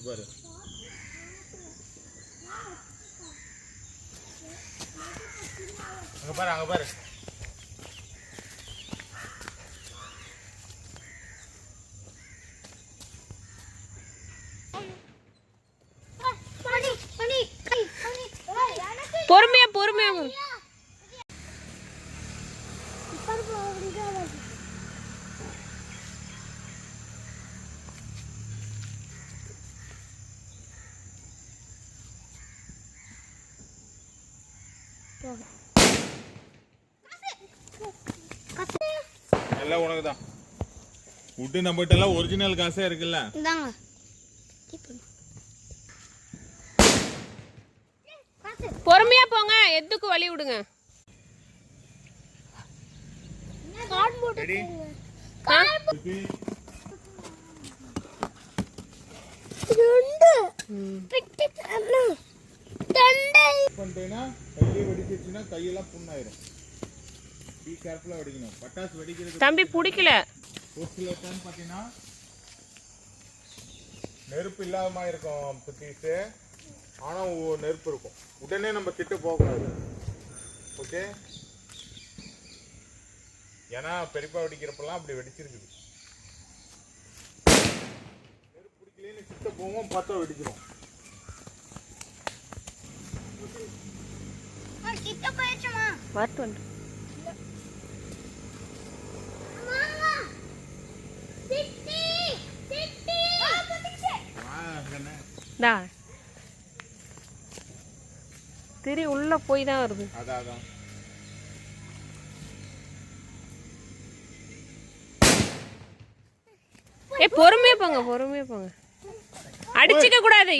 பாரு அங்க பாரு அங்க பாரு பொறுமையா பொறுமையா எல்லாம் உனக்கு தான் உட்டு நம்மகிட்ட எல்லாம் ஒரிஜினல் காசே இருக்குல்ல பொறுமையா போங்க எதுக்கு வழி விடுங்க கையெல்லாம் புண்ணாயிரும் பட்டாசு வெடிக்கிறது தம்பி பிடிக்கல பாத்தீங்கன்னா நெருப்பு இல்லாம இருக்கும் புத்தீஸு ஆனா நெருப்பு இருக்கும் உடனே நம்ம கிட்ட போகக்கூடாது ஓகே ஏன்னா பெரியப்பா வெடிக்கிறப்பெல்லாம் அப்படி வெடிச்சிருக்குது நெருப்பு பிடிக்கலன்னு கிட்ட போவோம் பார்த்தா வெடிச்சிரும் திரி உள்ள போய் தான் வருது அதான் பொறுமையா போங்க அடிச்சுக்க கூடாது